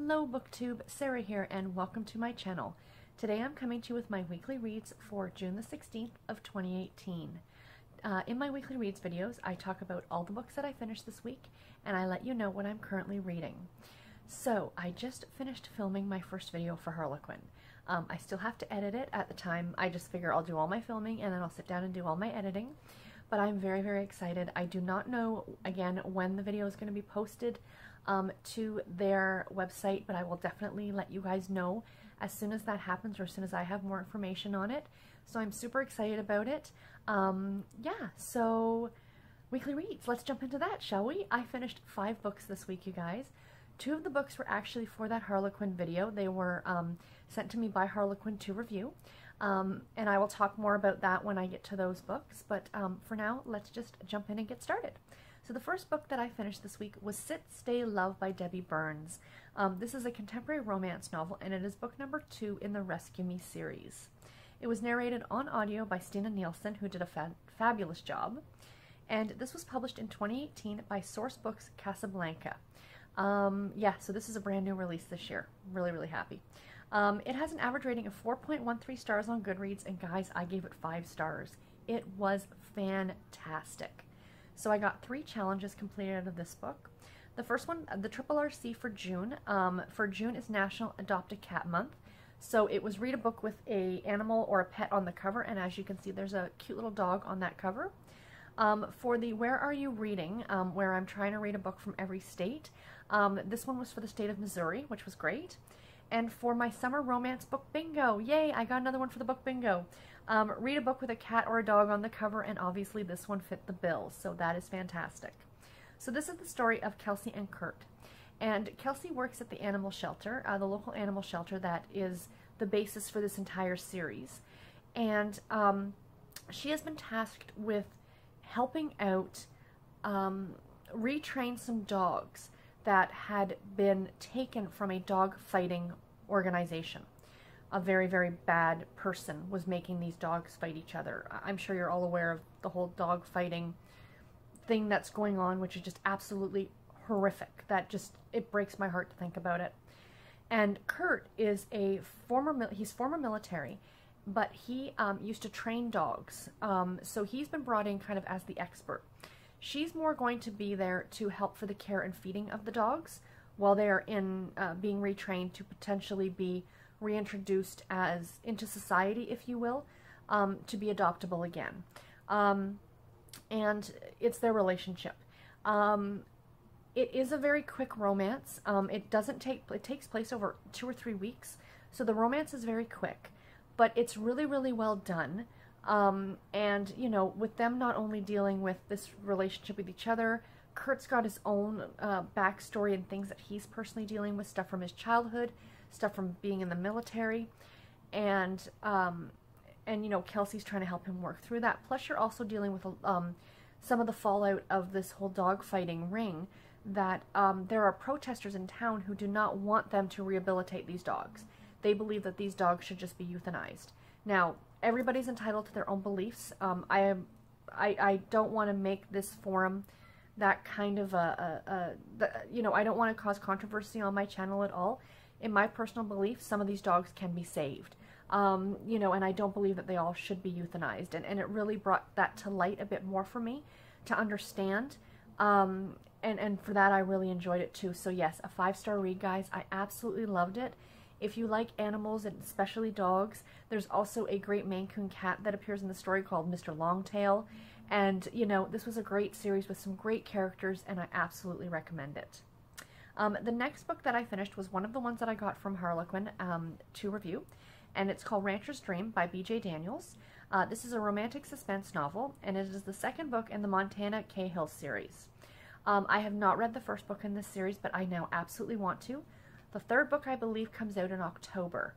Hello BookTube, Sarah here, and welcome to my channel. Today I'm coming to you with my weekly reads for June the 16th of 2018. In my weekly reads videos, I talk about all the books that I finished this week, and I let you know what I'm currently reading. So, I just finished filming my first video for Harlequin. I still have to edit it at the time. I just figure I'll do all my filming and then I'll sit down and do all my editing. But I'm very, very excited. I do not know, again, when the video is going to be posted to their website, but I will definitely let you guys know as soon as that happens or as soon as I have more information on it. So I'm super excited about it. Yeah, so weekly reads. Let's jump into that, shall we? I finished 5 books this week, you guys. 2 of the books were actually for that Harlequin video. They were sent to me by Harlequin to review. And I will talk more about that when I get to those books. But for now, let's just jump in and get started. So the first book that I finished this week was Sit, Stay, Love by Debbie Burns. This is a contemporary romance novel, and it is book number 2 in the Rescue Me series. It was narrated on audio by Stina Nielsen, who did a fabulous job. And this was published in 2018 by Source Books Casablanca. Yeah, so this is a brand new release this year. Really, really happy. It has an average rating of 4.13 stars on Goodreads, and guys, I gave it 5 stars. It was fantastic. So I got 3 challenges completed out of this book. The first one, the RRC for June. For June is National Adopt a Cat Month. So it was read a book with a animal or a pet on the cover, and as you can see, there's a cute little dog on that cover. For the Where Are You Reading, where I'm trying to read a book from every state, this one was for the state of Missouri, which was great. And for my summer romance book bingo, yay, I got another one for the book bingo. Read a book with a cat or a dog on the cover, and obviously this one fit the bill, so that is fantastic. So this is the story of Kelsey and Kurt. And Kelsey works at the animal shelter, the local animal shelter that is the basis for this entire series. And she has been tasked with helping out retrain some dogs that had been taken from a dog fighting organization. A very, very bad person was making these dogs fight each other. I'm sure you're all aware of the whole dog fighting thing that's going on, which is just absolutely horrific. It breaks my heart to think about it. And Kurt is he's former military, but he used to train dogs. So he's been brought in kind of as the expert. She's more going to be there to help for the care and feeding of the dogs while they're being retrained to potentially be reintroduced into society, if you will, to be adoptable again. And it's their relationship. It is a very quick romance. It takes place over 2 or 3 weeks, so the romance is very quick, but it's really, really well done. And, you know, with them not only dealing with this relationship with each other, Kurt's got his own backstory and things that he's personally dealing with, stuff from his childhood, stuff from being in the military, and you know, Kelsey's trying to help him work through that. Plus, you're also dealing with some of the fallout of this whole dog fighting ring, that there are protesters in town who do not want them to rehabilitate these dogs. They believe that these dogs should just be euthanized. Now, everybody's entitled to their own beliefs. I don't want to make this forum that kind of you know, I don't want to cause controversy on my channel at all. In my personal belief, some of these dogs can be saved. You know, and I don't believe that they all should be euthanized. And it really brought that to light a bit more for me to understand. And for that, I really enjoyed it too. So yes, a 5-star read, guys. I absolutely loved it. If you like animals, and especially dogs, there's also a great Maine Coon cat that appears in the story called Mr. Longtail. And, you know, this was a great series with some great characters, and I absolutely recommend it. The next book that I finished was one of the ones that I got from Harlequin to review, and it's called Rancher's Dream by B.J. Daniels. This is a romantic suspense novel, and it is the 2nd book in the Montana Cahill series. I have not read the 1st book in this series, but I now absolutely want to. The 3rd book, I believe, comes out in October,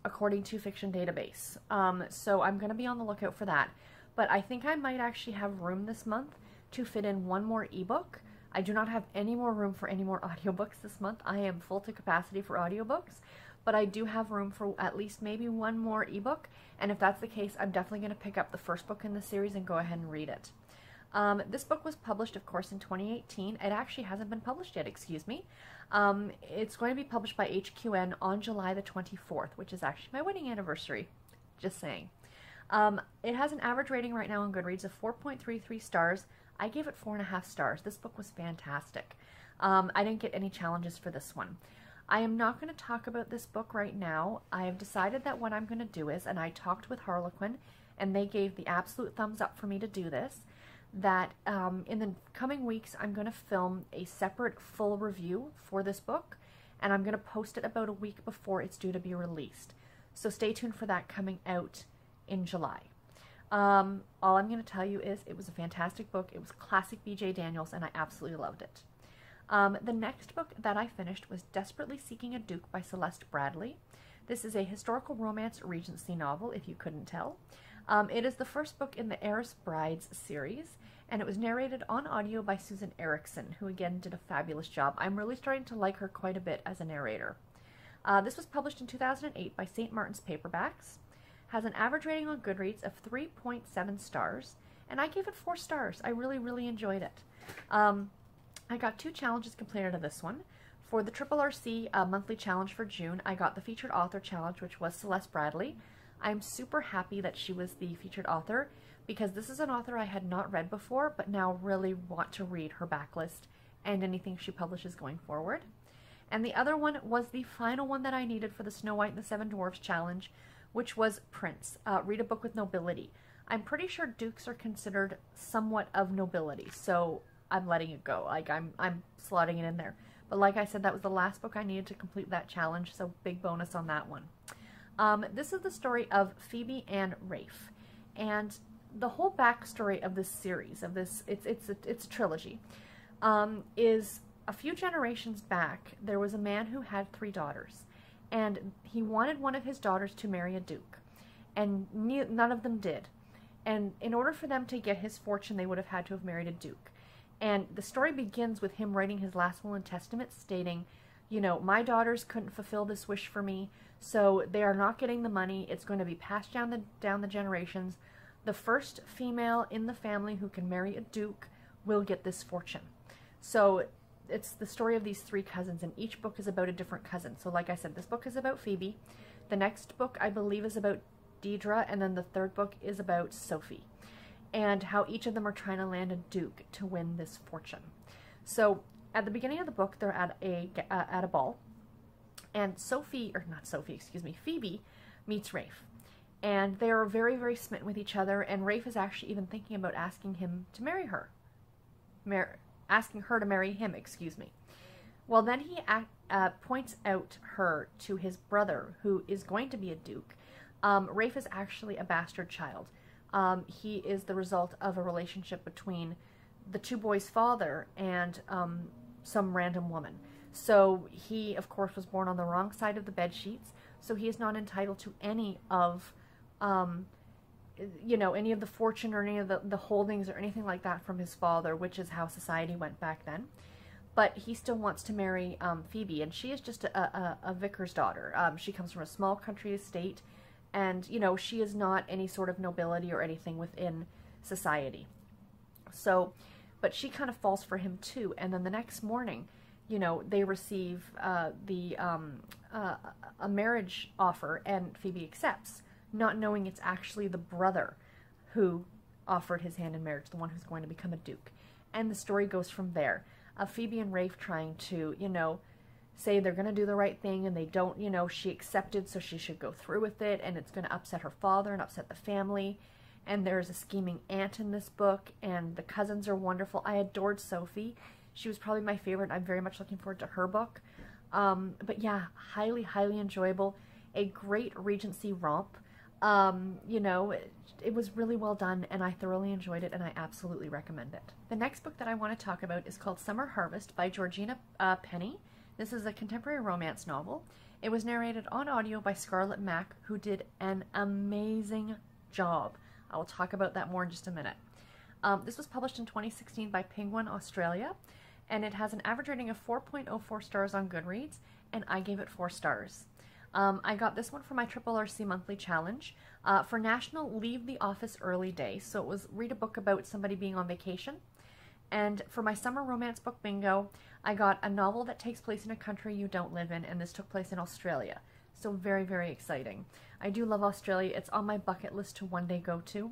according to Fiction Database. So I'm going to be on the lookout for that. But I think I might actually have room this month to fit in 1 more ebook. I do not have any more room for any more audiobooks this month. I am full to capacity for audiobooks, but I do have room for at least maybe 1 more ebook. And if that's the case, I'm definitely going to pick up the 1st book in the series and go ahead and read it. This book was published, of course, in 2018. It actually hasn't been published yet, excuse me. It's going to be published by HQN on July the 24th, which is actually my wedding anniversary. Just saying. It has an average rating right now on Goodreads of 4.33 stars. I gave it 4.5 stars. This book was fantastic. I didn't get any challenges for this one. I am not going to talk about this book right now. I have decided that what I'm going to do is, and I talked with Harlequin, and they gave the absolute thumbs up for me to do this, that in the coming weeks I'm going to film a separate full review for this book, and I'm going to post it about a week before it's due to be released. So stay tuned for that coming out in July. All I'm going to tell you is it was a fantastic book. It was classic B.J. Daniels, and I absolutely loved it. The next book that I finished was Desperately Seeking a Duke by Celeste Bradley. This is a historical romance Regency novel, if you couldn't tell. It is the first book in the Heiress Brides series, and it was narrated on audio by Susan Erickson, who again did a fabulous job. I'm really starting to like her quite a bit as a narrator. This was published in 2008 by St. Martin's Paperbacks, has an average rating on Goodreads of 3.7 stars, and I gave it 4 stars. I really, really enjoyed it. I got 2 challenges completed of this one. For the RRC monthly challenge for June, I got the featured author challenge, which was Celeste Bradley. I'm super happy that she was the featured author, because this is an author I had not read before, but now really want to read her backlist and anything she publishes going forward. And the other one was the final one that I needed for the Snow White and the Seven Dwarfs challenge, which was Prince. Read a book with nobility. I'm pretty sure dukes are considered somewhat of nobility, so I'm letting it go. Like, I'm slotting it in there. But like I said, that was the last book I needed to complete that challenge, so big bonus on that one. This is the story of Phoebe and Rafe, and the whole backstory of this series, of this, it's a trilogy, is a few generations back, there was a man who had 3 daughters, and he wanted one of his daughters to marry a duke, and none of them did. And in order for them to get his fortune, they would have had to have married a duke. And the story begins with him writing his last will and testament, stating, you know, my daughters couldn't fulfill this wish for me, so they are not getting the money. It's going to be passed down the generations. The first female in the family who can marry a duke will get this fortune. So it's the story of these 3 cousins, and each book is about a different cousin. So like I said, this book is about Phoebe. The next book, I believe, is about Deidre, and then the 3rd book is about Sophie, and how each of them are trying to land a duke to win this fortune. So at the beginning of the book, they're at a ball, and Phoebe meets Rafe, and they are very, very smitten with each other, and Rafe is actually even thinking about asking him to marry her. Asking her to marry him, excuse me. Well, then he points out her to his brother, who is going to be a duke. Rafe is actually a bastard child. He is the result of a relationship between the 2 boys' father and some random woman. So he, of course, was born on the wrong side of the bed sheets, so he is not entitled to any of, you know, any of the fortune or any of the holdings or anything like that from his father, which is how society went back then. But he still wants to marry Phoebe, and she is just a vicar's daughter. She comes from a small country estate, and, you know, she is not any sort of nobility or anything within society. So, but she kind of falls for him too, and then the next morning, you know, they receive a marriage offer, and Phoebe accepts, not knowing it's actually the brother who offered his hand in marriage, the one who's going to become a duke. And the story goes from there, of Phoebe and Rafe trying to, you know, say they're going to do the right thing, and they don't, you know, she accepted, so she should go through with it, and it's going to upset her father and upset the family. And there's a scheming aunt in this book, and the cousins are wonderful. I adored Sophie. She was probably my favorite. I'm very much looking forward to her book. But yeah, highly, highly enjoyable. A great Regency romp. You know, it was really well done, and I thoroughly enjoyed it, and I absolutely recommend it. The next book that I want to talk about is called Summer Harvest by Georgina Penney. This is a contemporary romance novel. It was narrated on audio by Scarlett Mack, who did an amazing job. I will talk about that more in just a minute. This was published in 2016 by Penguin Australia, and it has an average rating of 4.04 stars on Goodreads, and I gave it 4 stars. I got this one for my Triple RC Monthly Challenge for National Leave the Office Early Day. So it was read a book about somebody being on vacation. And for my Summer Romance Book Bingo, I got a novel that takes place in a country you don't live in, and this took place in Australia. So very, very exciting. I do love Australia. It's on my bucket list to one day go to.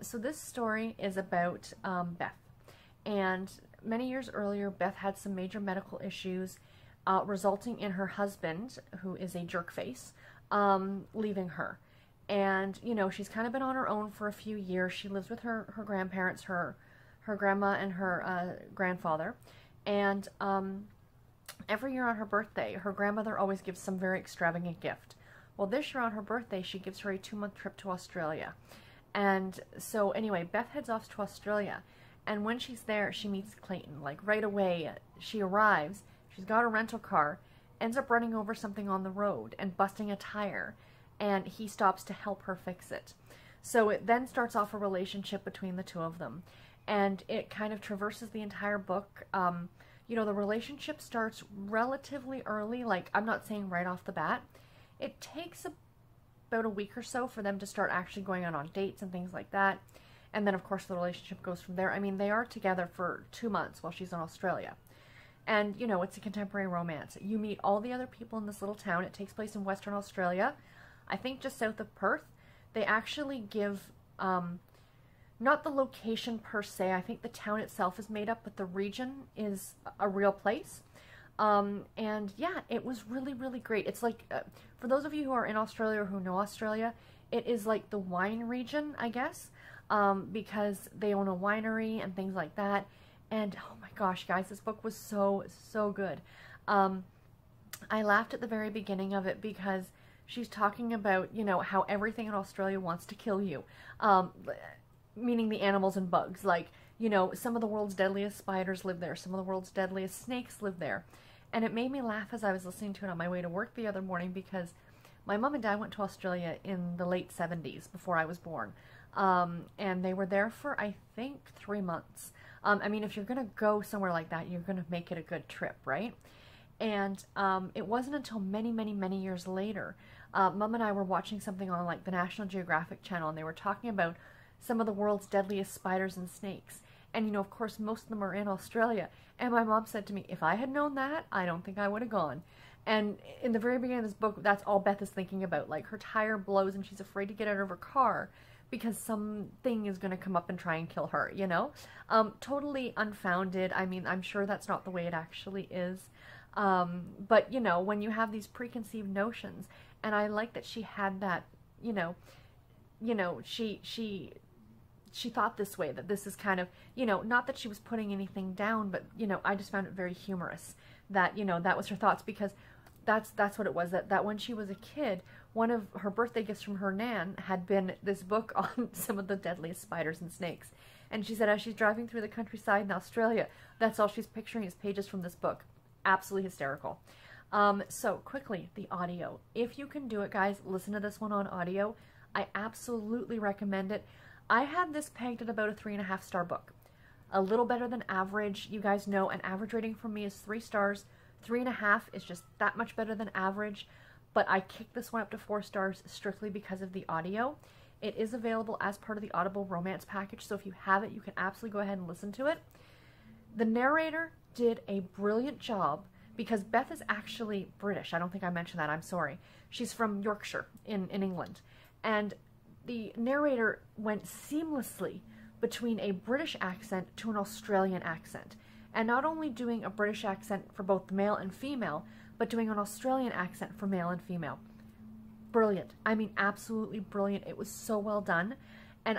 So this story is about Beth. And many years earlier, Beth had some major medical issues resulting in her husband, who is a jerkface, leaving her. And, you know, she's kind of been on her own for a few years. She lives with her grandparents, her grandma and her grandfather. And every year on her birthday, her grandmother always gives some very extravagant gift. Well, this year on her birthday, she gives her a 2-month trip to Australia. And so anyway, Beth heads off to Australia. And when she's there, she meets Clayton. Like right away, she arrives. She's got a rental car, ends up running over something on the road and busting a tire, and he stops to help her fix it. So it then starts off a relationship between the two of them, and it kind of traverses the entire book. You know, the relationship starts relatively early, like I'm not saying right off the bat. It takes about a week or so for them to start actually going out on dates and things like that. And then, of course, the relationship goes from there. I mean, they are together for 2 months while she's in Australia. And, you know, it's a contemporary romance. You meet all the other people in this little town. It takes place in Western Australia, I think just south of Perth. They actually give, not the location per se. I think the town itself is made up, but the region is a real place. And yeah, it was really, really great. It's like, for those of you who are in Australia or who know Australia, it is like the wine region, I guess, because they own a winery and things like that. And oh my gosh, guys, this book was so, so good. I laughed at the very beginning of it because she's talking about, you know, how everything in Australia wants to kill you. Meaning the animals and bugs. Like, you know, some of the world's deadliest spiders live there. Some of the world's deadliest snakes live there. And it made me laugh as I was listening to it on my way to work the other morning because my mom and dad went to Australia in the late 70s before I was born. And they were there for, I think, 3 months. I mean, if you're going to go somewhere like that, you're going to make it a good trip, right? And it wasn't until many, many, many years later, Mom and I were watching something on like the National Geographic Channel, and they were talking about some of the world's deadliest spiders and snakes. And, you know, of course, most of them are in Australia. And my mom said to me, if I had known that, I don't think I would have gone. And in the very beginning of this book, that's all Beth is thinking about. Like, her tire blows and she's afraid to get out of her car because something is going to come up and try and kill her, you know? Totally unfounded. I mean, I'm sure that's not the way it actually is. But, you know, when you have these preconceived notions, and I like that she had that, you know, she thought this way, that this is kind of, you know, not that she was putting anything down, but, you know, I just found it very humorous that, you know, that was her thoughts, because that's what it was, that when she was a kid, one of her birthday gifts from her nan had been this book on some of the deadliest spiders and snakes. And she said as she's driving through the countryside in Australia, that's all she's picturing is pages from this book. Absolutely hysterical. So quickly, the audio. If you can do it, guys, listen to this one on audio. I absolutely recommend it. I had this pegged at about a 3.5-star book. A little better than average. You guys know an average rating from me is 3 stars. 3.5 is just that much better than average. But I kicked this one up to 4 stars strictly because of the audio. It is available as part of the Audible Romance package, so if you have it, you can absolutely go ahead and listen to it. The narrator did a brilliant job, because Beth is actually British. I don't think I mentioned that. I'm sorry. She's from Yorkshire in England. And the narrator went seamlessly between a British accent to an Australian accent. And not only doing a British accent for both male and female, but doing an Australian accent for male and female. Brilliant. I mean, absolutely brilliant. It was so well done. And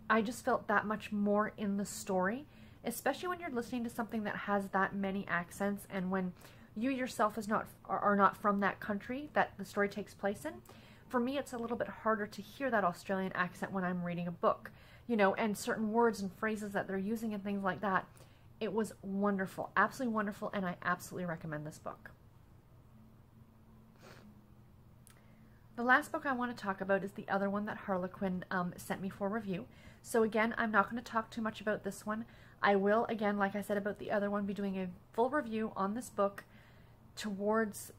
I just felt that much more in the story, especially when you're listening to something that has that many accents, and when you yourself are not from that country that the story takes place in. For me, it's a little bit harder to hear that Australian accent when I'm reading a book, you know, and certain words and phrases that they're using and things like that. It was wonderful, absolutely wonderful, and I absolutely recommend this book. The last book I want to talk about is the other one that Harlequin sent me for review. So again, I'm not going to talk too much about this one. I will, again, like I said about the other one, be doing a full review on this book towards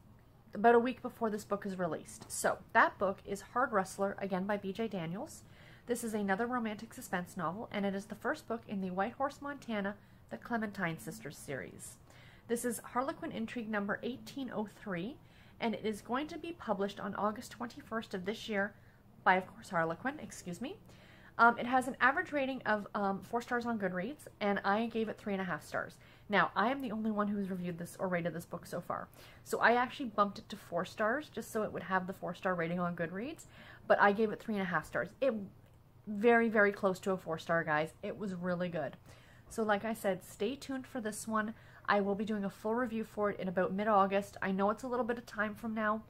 about a week before this book is released. So that book is Hard Rustler, again by B.J. Daniels. This is another romantic suspense novel, and it is the first book in the White Horse, Montana, the Clementine Sisters series. This is Harlequin Intrigue number 1803, and it is going to be published on August 21st of this year by, of course, Harlequin, excuse me. It has an average rating of 4 stars on Goodreads, and I gave it 3.5 stars. Now, I am the only one who's reviewed this or rated this book so far. So I actually bumped it to 4 stars just so it would have the 4-star rating on Goodreads, but I gave it 3.5 stars. It very, very close to a 4-star, guys. It was really good. So like I said, stay tuned for this one. I will be doing a full review for it in about mid-August. I know it's a little bit of time from now,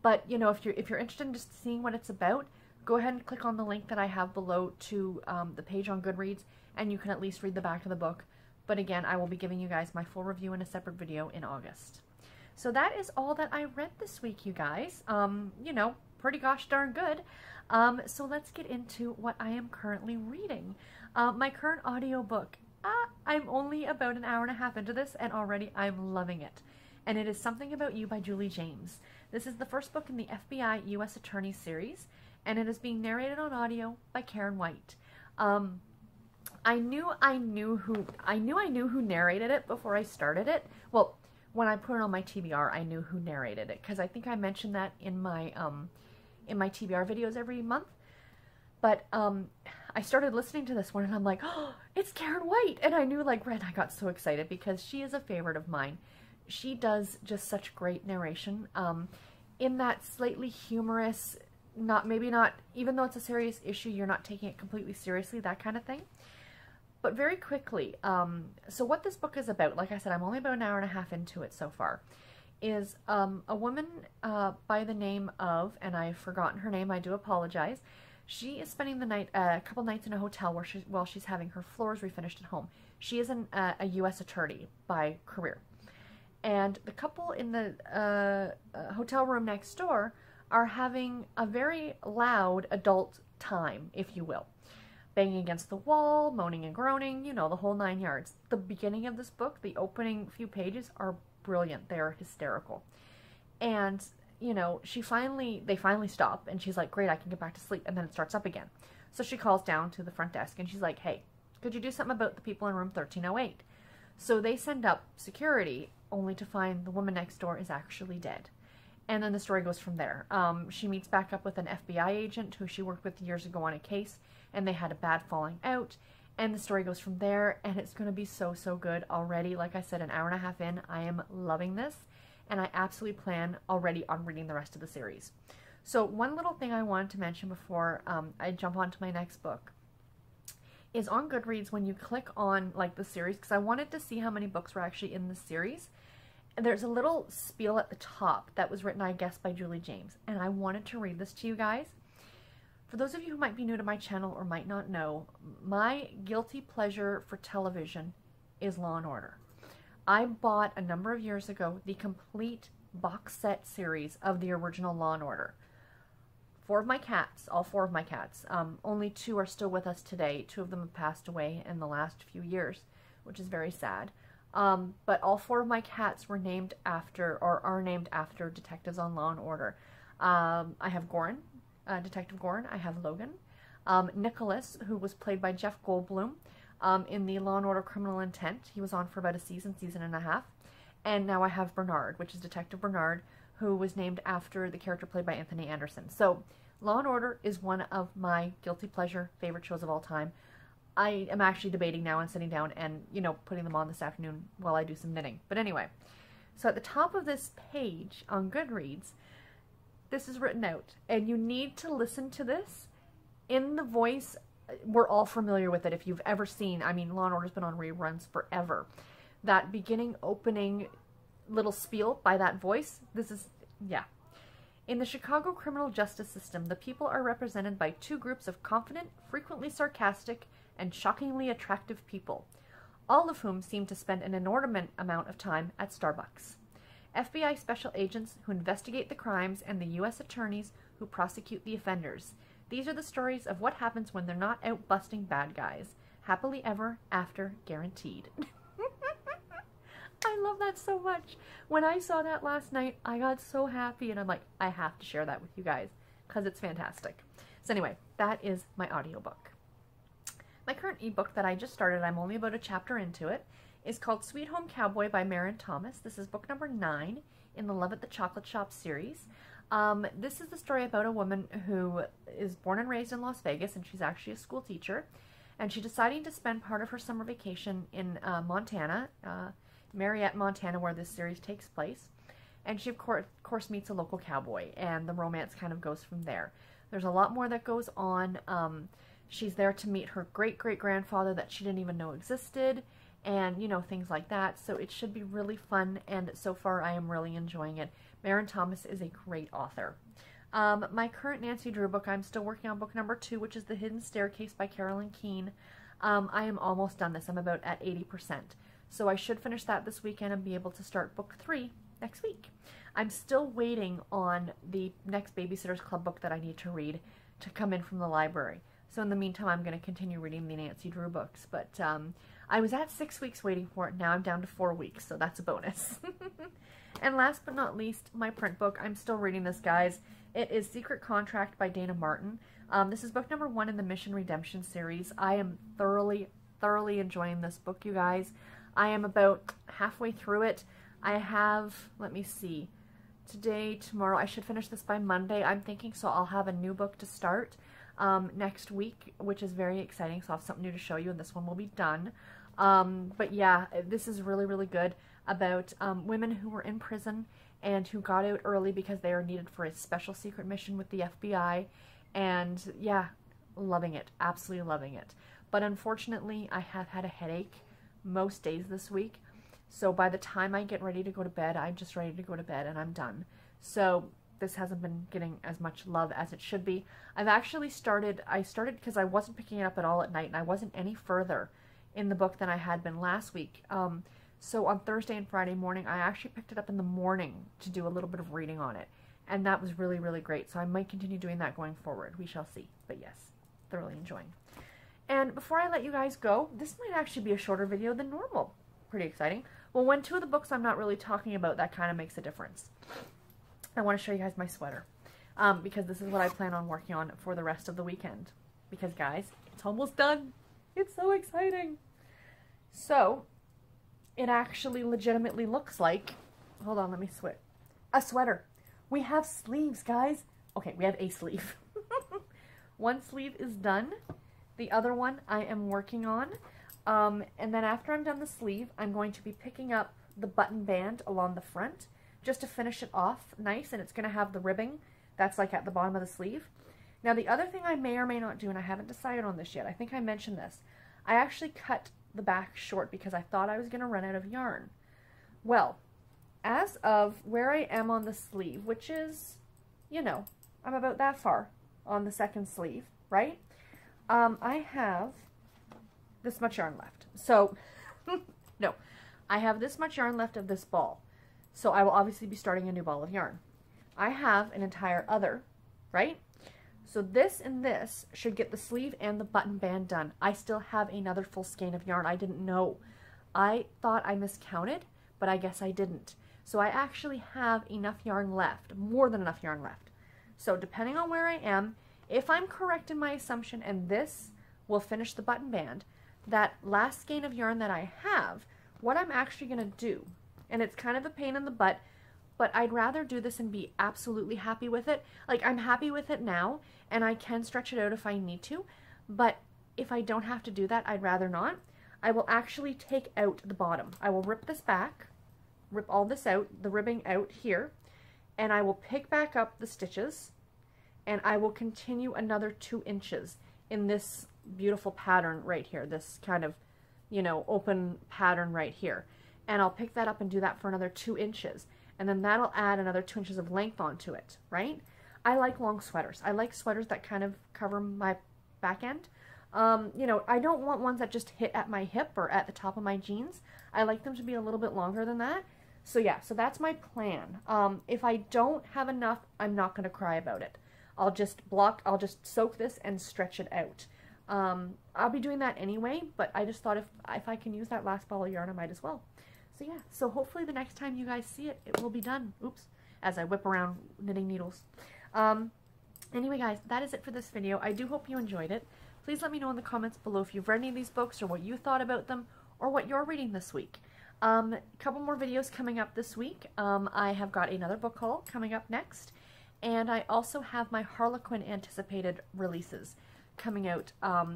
but you know, if you're interested in just seeing what it's about, go ahead and click on the link that I have below to the page on Goodreads, and you can at least read the back of the book. But again, I will be giving you guys my full review in a separate video in August. So that is all that I read this week, you guys. You know, pretty gosh darn good. So let's get into what I am currently reading. My current audiobook. I'm only about an hour and a half into this, and already I'm loving it. And it is Something About You by Julie James. This is the first book in the FBI U.S. Attorney series, and it is being narrated on audio by Karen White. I knew I knew who narrated it before I started it. Well, when I put it on my TBR, I knew who narrated it, because I think I mentioned that in my TBR videos every month. But I started listening to this one, and I'm like, oh, it's Karen White! And I knew, like, right, I got so excited because she is a favorite of mine. She does just such great narration. In that slightly humorous, maybe not, even though it's a serious issue, you're not taking it completely seriously, that kind of thing. But very quickly, so what this book is about, like I said, I'm only about an hour and a half into it so far, is a woman by the name of, and I've forgotten her name, I do apologize. She is spending the night, a couple nights in a hotel while she's having her floors refinished at home. She is a U.S. attorney by career. And the couple in the hotel room next door are having a very loud adult time, if you will. Banging against the wall, moaning and groaning, you know, the whole 9 yards. The beginning of this book, the opening few pages are brilliant. They are hysterical. And, you know, they finally stop, and she's like, great, I can get back to sleep, and then it starts up again. So she calls down to the front desk, and she's like, hey, could you do something about the people in room 1308? So they send up security, only to find the woman next door is actually dead. And then the story goes from there. She meets back up with an FBI agent who she worked with years ago on a case, and they had a bad falling out, and the story goes from there, and it's going to be so, so good already. Like I said, an hour and a half in, I am loving this, and I absolutely plan already on reading the rest of the series. So one little thing I wanted to mention before I jump on to my next book is on Goodreads, when you click on like the series, because I wanted to see how many books were actually in the series, and there's a little spiel at the top that was written, I guess, by Julie James, and I wanted to read this to you guys. For those of you who might be new to my channel or might not know, my guilty pleasure for television is Law & Order. I bought a number of years ago the complete box set series of the original Law & Order. 4 of my cats, all 4 of my cats, only 2 are still with us today. 2 of them have passed away in the last few years, which is very sad. But all 4 of my cats were named after, or are named after, detectives on Law & Order. I have Gorin, Detective Gorin. I have Logan. Nicholas, who was played by Jeff Goldblum in the Law & Order Criminal Intent. He was on for about a season and a half. And now I have Bernard, which is Detective Bernard, who was named after the character played by Anthony Anderson. So Law & Order is one of my guilty pleasure favorite shows of all time. I am actually debating now and sitting down and, you know, putting them on this afternoon while I do some knitting. But anyway, so at the top of this page on Goodreads, this is written out, and you need to listen to this in the voice. We're all familiar with it if you've ever seen, I mean, Law & Order's been on reruns forever. That beginning, opening little spiel by that voice, this is, yeah. In the Chicago criminal justice system, the people are represented by 2 groups of confident, frequently sarcastic, and shockingly attractive people, all of whom seem to spend an inordinate amount of time at Starbucks. FBI special agents who investigate the crimes and the U.S. attorneys who prosecute the offenders. These are the stories of what happens when they're not out busting bad guys. Happily ever after guaranteed. I love that so much. When I saw that last night, I got so happy, and I'm like, I have to share that with you guys because it's fantastic. So anyway, that is my audiobook. My current ebook that I just started, I'm only about a chapter into it, is called Sweet Home Cowboy by Marin. This is book number 9 in the Love at the Chocolate Shop series. This is the story about a woman who is born and raised in Las Vegas, and she's actually a school teacher, and she's deciding to spend part of her summer vacation in Montana, Marietta, Montana, where this series takes place. And she, of course, meets a local cowboy, and the romance kind of goes from there. There's a lot more that goes on. She's there to meet her great-great-grandfather that she didn't even know existed, and, you know, things like that. So it should be really fun, and so far I am really enjoying it. Marin is a great author. My current Nancy Drew book, I'm still working on book number 2, which is The Hidden Staircase by Carolyn Keene. I am almost done this. I'm about at 80%. So I should finish that this weekend and be able to start book 3 next week. I'm still waiting on the next Babysitter's Club book that I need to read to come in from the library. So in the meantime, I'm going to continue reading the Nancy Drew books. But I was at 6 weeks waiting for it. Now I'm down to 4 weeks, so that's a bonus. And last but not least, my print book. I'm still reading this, guys. It is Secret Contract by Dana Marton. This is book number 1 in the Mission Redemption series. I am thoroughly enjoying this book, you guys. I am about halfway through it. I have, let me see, today, tomorrow, I should finish this by Monday, I'm thinking, so I'll have a new book to start next week, which is very exciting, so I'll have something new to show you, and this one will be done. But yeah, this is really good about women who were in prison and who got out early because they are needed for a special secret mission with the FBI, and yeah, loving it, absolutely loving it. But unfortunately, I have had a headache most days this week, so by the time I get ready to go to bed, I'm just ready to go to bed and I'm done. So this hasn't been getting as much love as it should be. I started because I wasn't picking it up at all at night, and I wasn't any further in the book than I had been last week. So on Thursday and Friday morning, I actually picked it up in the morning to do a little bit of reading on it, and that was really great. So I might continue doing that going forward. We shall see. But yes, thoroughly enjoying. And before I let you guys go, this might actually be a shorter video than normal. Pretty exciting. Well, when 2 of the books I'm not really talking about, that kind of makes a difference. I want to show you guys my sweater, because this is what I plan on working on for the rest of the weekend. Because, guys, it's almost done. It's so exciting. So, it actually legitimately looks like, hold on, let me switch, a sweater. We have sleeves, guys. Okay, we have a sleeve. One sleeve is done. The other one I am working on. And then after I'm done the sleeve, I'm going to be picking up the button band along the front just to finish it off nice, and it's going to have the ribbing that's like at the bottom of the sleeve. Now the other thing I may or may not do, and I haven't decided on this yet, I think I mentioned this, I actually cut the back short because I thought I was going to run out of yarn. Well, as of where I am on the sleeve, which is, you know, I'm about that far on the second sleeve, right? I have this much yarn left. So, no, I have this much yarn left of this ball. So I will obviously be starting a new ball of yarn. I have an entire other, right? So this and this should get the sleeve and the button band done. I still have another full skein of yarn. I didn't know. I thought I miscounted, but I guess I didn't. So I actually have enough yarn left, more than enough yarn left. So depending on where I am, if I'm correct in my assumption and this will finish the button band, that last skein of yarn that I have, what I'm actually going to do, and it's kind of a pain in the butt, but I'd rather do this and be absolutely happy with it. Like, I'm happy with it now, and I can stretch it out if I need to, but if I don't have to do that, I'd rather not. I will actually take out the bottom. I will rip this back, rip all this out, the ribbing out here, and I will pick back up the stitches, and I will continue another 2 inches in this beautiful pattern right here, this kind of, you know, open pattern right here. And I'll pick that up and do that for another 2 inches. And then that'll add another 2 inches of length onto it, right? I like long sweaters. I like sweaters that kind of cover my back end. You know, I don't want ones that just hit at my hip or at the top of my jeans. I like them to be a little bit longer than that. So yeah, so that's my plan. If I don't have enough, I'm not going to cry about it. I'll just soak this and stretch it out. I'll be doing that anyway, but I just thought if I can use that last ball of yarn, I might as well. So yeah, so hopefully the next time you guys see it, it will be done. Oops, as I whip around knitting needles. Anyway guys, that is it for this video. I do hope you enjoyed it. Please let me know in the comments below if you've read any of these books or what you thought about them or what you're reading this week. A couple more videos coming up this week. I have got another book haul coming up next, and I also have my Harlequin anticipated releases coming out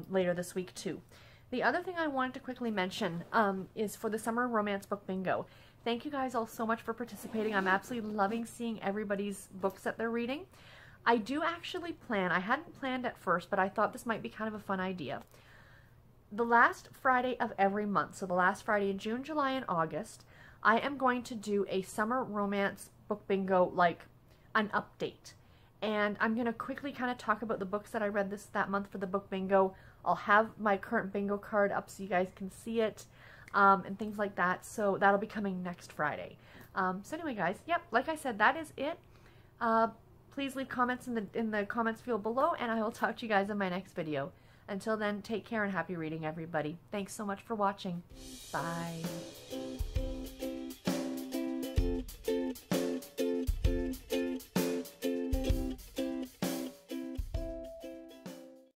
later this week too. The other thing I wanted to quickly mention is for the Summer Romance Book Bingo. Thank you guys all so much for participating. I'm absolutely loving seeing everybody's books that they're reading. I do actually plan, I hadn't planned at first, but I thought this might be kind of a fun idea. The last Friday of every month, so the last Friday in June, July, and August, I am going to do a Summer Romance Book Bingo, like an update. And I'm going to quickly kind of talk about the books that I read that month for the book bingo. I'll have my current bingo card up so you guys can see it, and things like that. So that'll be coming next Friday. So anyway guys, yep, like I said, that is it. Please leave comments in the comments field below, and I will talk to you guys in my next video. Until then, take care and happy reading, everybody. Thanks so much for watching. Bye.